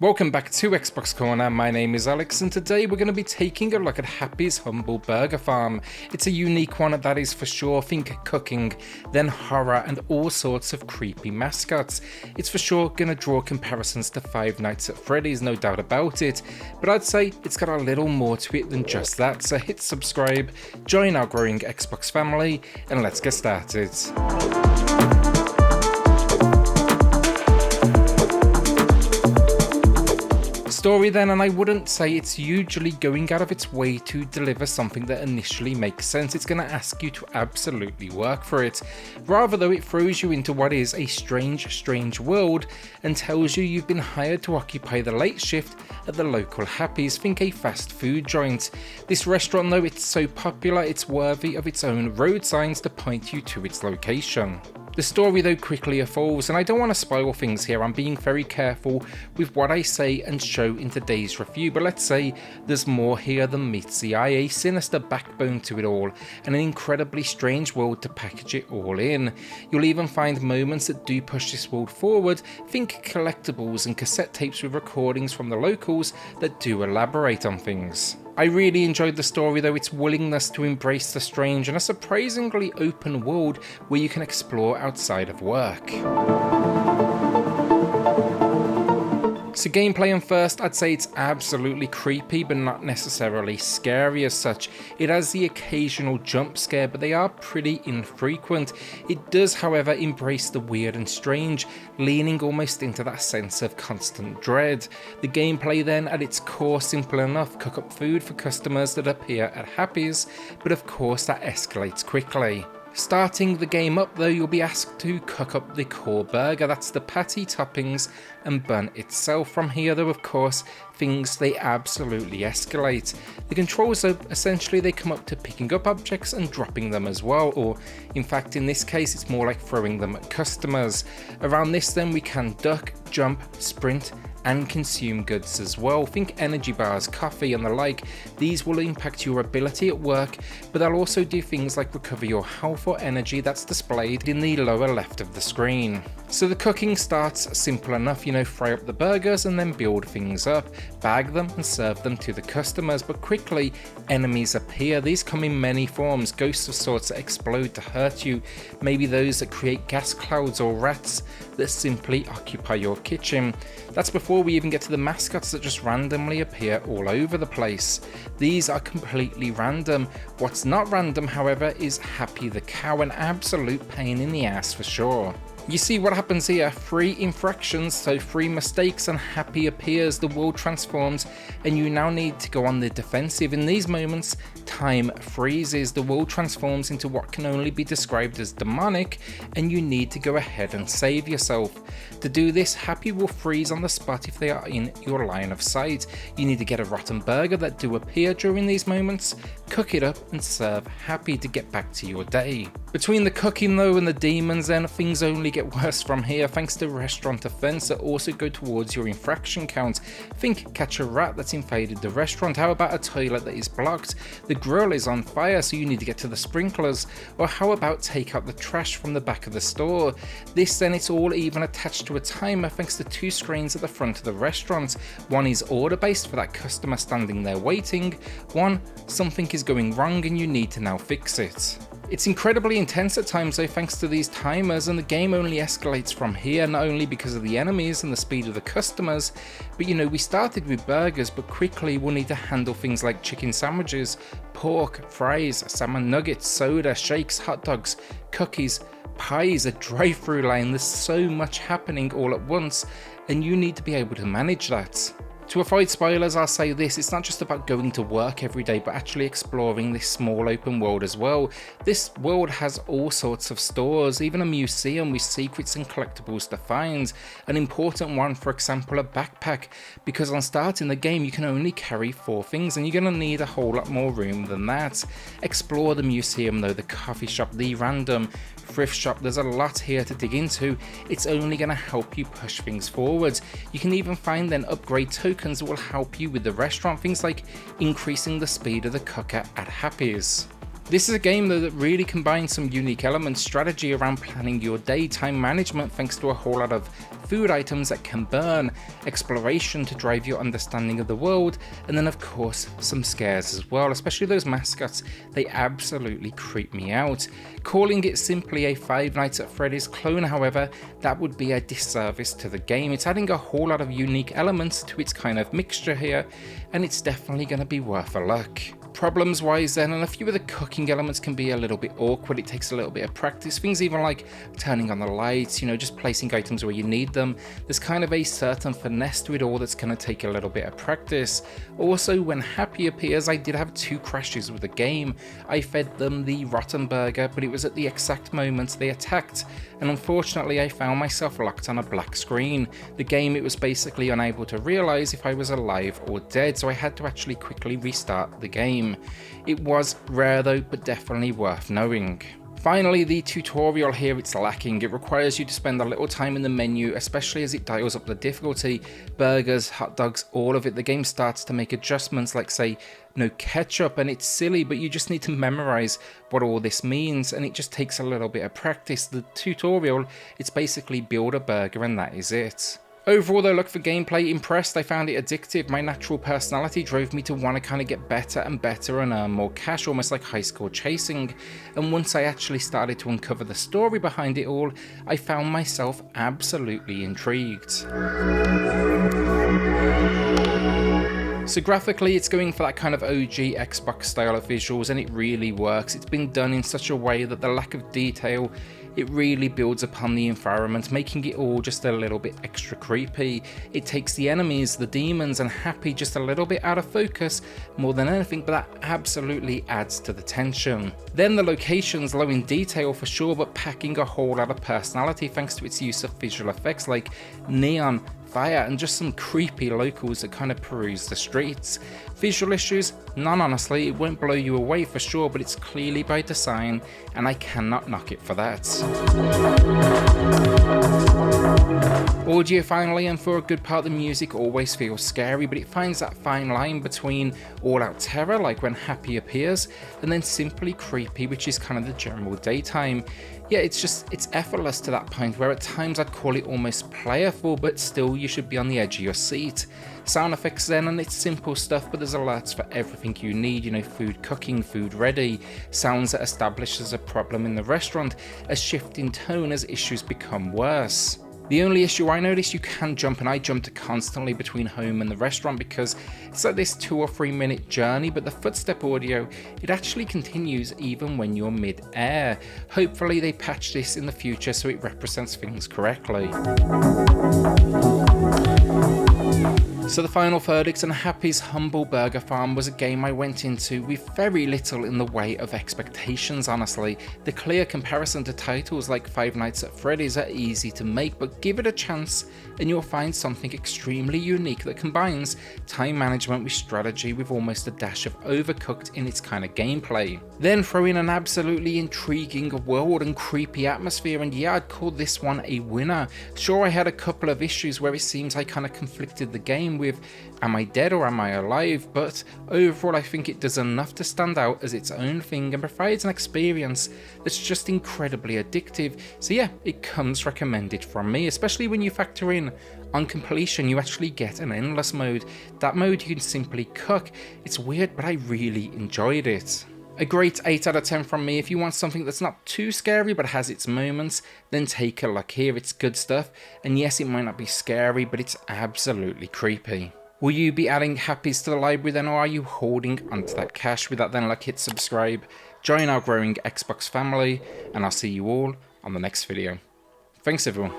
Welcome back to Xbox Corner. My name is Alex and today we're going to be taking a look at Happy's Humble Burger Farm. It's a unique one, that is for sure. Think cooking, then horror and all sorts of creepy mascots. It's for sure going to draw comparisons to Five Nights at Freddy's, no doubt about it, but I'd say it's got a little more to it than just that, so hit subscribe, join our growing Xbox family and let's get started. Story then, and I wouldn't say it's usually going out of its way to deliver something that initially makes sense. It's going to ask you to absolutely work for it. Rather though, it throws you into what is a strange world and tells you you've been hired to occupy the late shift at the local Happy's. Think a fast food joint. This restaurant though, it's so popular it's worthy of its own road signs to point you to its location. The story though quickly evolves, and I don't want to spoil things here. I'm being very careful with what I say and show in today's review, but let's say there's more here than meets the eye, a sinister backbone to it all, and an incredibly strange world to package it all in. You'll even find moments that do push this world forward. Think collectibles and cassette tapes with recordings from the locals that do elaborate on things. I really enjoyed the story though, its willingness to embrace the strange and a surprisingly open world where you can explore outside of work. So gameplay and first, I'd say it's absolutely creepy but not necessarily scary as such. It has the occasional jump scare but they are pretty infrequent. It does however embrace the weird and strange, leaning almost into that sense of constant dread. The gameplay then at its core simple enough, cook up food for customers that appear at Happy's, but of course that escalates quickly. Starting the game up though, you'll be asked to cook up the core burger, that's the patty, toppings and bun itself. From here though, of course, things they absolutely escalate. The controls though, essentially they come up to picking up objects and dropping them as well, or in fact in this case it's more like throwing them at customers. Around this then we can duck, jump, sprint and consume goods as well. Think energy bars, coffee and the like. These will impact your ability at work, but they'll also do things like recover your health or energy that's displayed in the lower left of the screen. So the cooking starts simple enough, fry up the burgers and then build things up, bag them and serve them to the customers, but quickly enemies appear. These come in many forms, ghosts of sorts that explode to hurt you, maybe those that create gas clouds or rats that simply occupy your kitchen. That's before we even get to the mascots that just randomly appear all over the place. These are completely random. What's not random, however, is Happy the cow, an absolute pain in the ass for sure. You see what happens here, 3 infractions, so 3 mistakes and Happy appears, the world transforms and you now need to go on the defensive. In these moments, time freezes, the world transforms into what can only be described as demonic and you need to go ahead and save yourself. To do this, Happy will freeze on the spot if they are in your line of sight. You need to get a rotten burger that do appear during these moments, cook it up and serve Happy to get back to your day. Between the cooking though and the demons then, things only get worse from here thanks to restaurant offense that also go towards your infraction count. Think catch a rat that's invaded the restaurant, how about a toilet that is blocked, the grill is on fire so you need to get to the sprinklers, or how about take out the trash from the back of the store. This then, it's all even attached to a timer thanks to 2 screens at the front of the restaurant. One is order based for that customer standing there waiting, one something is going wrong and you need to now fix it. It's incredibly intense at times though thanks to these timers, and the game only escalates from here, not only because of the enemies and the speed of the customers, but we started with burgers but quickly we'll need to handle things like chicken sandwiches, pork, fries, salmon nuggets, soda, shakes, hot dogs, cookies, pies, a drive-through line. There's so much happening all at once and you need to be able to manage that. To avoid spoilers, I'll say this, it's not just about going to work every day, but actually exploring this small open world as well. This world has all sorts of stores, even a museum with secrets and collectibles to find. An important one, for example, a backpack, because on starting the game you can only carry 4 things and you're going to need a whole lot more room than that. Explore the museum though, the coffee shop, the random thrift shop, there's a lot here to dig into. It's only going to help you push things forward. You can even find then upgrade tokens that will help you with the restaurant, things like increasing the speed of the cooker at Happy's. This is a game that really combines some unique elements, strategy around planning your day, time management thanks to a whole lot of food items that can burn, exploration to drive your understanding of the world, and then of course some scares as well, especially those mascots. They absolutely creep me out. Calling it simply a Five Nights at Freddy's clone, however, that would be a disservice to the game. It's adding a whole lot of unique elements to its kind of mixture here, and it's definitely going to be worth a look. Problems wise then, and a few of the cooking elements can be a little bit awkward. It takes a little bit of practice. Things even like turning on the lights, just placing items where you need them. There's kind of a certain finesse to it all that's going to take a little bit of practice. Also, when Happy appears, I did have 2 crashes with the game. I fed them the rotten burger, but it was at the exact moment they attacked, and unfortunately I found myself locked on a black screen. The game, it was basically unable to realise if I was alive or dead, so I had to actually quickly restart the game. It was rare though, but definitely worth knowing. Finally, the tutorial here, it's lacking. It requires you to spend a little time in the menu, especially as it dials up the difficulty. Burgers, hot dogs, all of it. The game starts to make adjustments like, say, no ketchup, and it's silly, but you just need to memorize what all this means, and it just takes a little bit of practice. The tutorial, it's basically build a burger and that is it. Overall though, look, for gameplay, impressed. I found it addictive. My natural personality drove me to want to kind of get better and better and earn more cash, almost like high score chasing. And once I actually started to uncover the story behind it all, I found myself absolutely intrigued. So graphically, it's going for that kind of OG Xbox style of visuals, and it really works. It's been done in such a way that the lack of detail, it really builds upon the environment, making it all just a little bit extra creepy. It takes the enemies, the demons, and Happy just a little bit out of focus more than anything, but that absolutely adds to the tension. Then the locations, low in detail for sure, but packing a whole lot of personality thanks to its use of visual effects like neon, fire, and just some creepy locals that kind of peruse the streets. Visual issues? None, honestly. It won't blow you away for sure, but it's clearly by design, and I cannot knock it for that. Audio finally, and for a good part, the music always feels scary, but it finds that fine line between all-out terror, like when Happy appears, and then simply creepy, which is kind of the general daytime. Yeah, it's effortless to that point where at times I'd call it almost playful, but still you should be on the edge of your seat. Sound effects then, and it's simple stuff, but there's alerts for everything you need, food cooking, food ready, sounds that establishes a problem in the restaurant, a shift in tone as issues become worse. The only issue I noticed, you can jump, and I jumped constantly between home and the restaurant because it's like this 2 or 3 minute journey, but the footstep audio, it actually continues even when you're mid-air. Hopefully they patch this in the future so it represents things correctly. So the final verdict on Happy's Humble Burger Farm was a game I went into with very little in the way of expectations, honestly. The clear comparison to titles like Five Nights at Freddy's are easy to make, but give it a chance and you'll find something extremely unique that combines time management with strategy with almost a dash of Overcooked in its kind of gameplay. Then throw in an absolutely intriguing world and creepy atmosphere, and yeah, I'd call this one a winner. Sure, I had a couple of issues where it seems I kind of conflicted the game with am I dead or am I alive, but overall I think it does enough to stand out as its own thing and provides an experience that's just incredibly addictive. So yeah, it comes recommended from me, especially when you factor in on completion you actually get an endless mode. That mode you can simply cook. It's weird, but I really enjoyed it. A great 8 out of 10 from me. If you want something that's not too scary but has its moments, then take a look here. It's good stuff, and yes, it might not be scary, but it's absolutely creepy. Will you be adding Happies to the library then, or are you holding onto that cash? With that then, like, hit subscribe, join our growing Xbox family, and I'll see you all on the next video. Thanks everyone.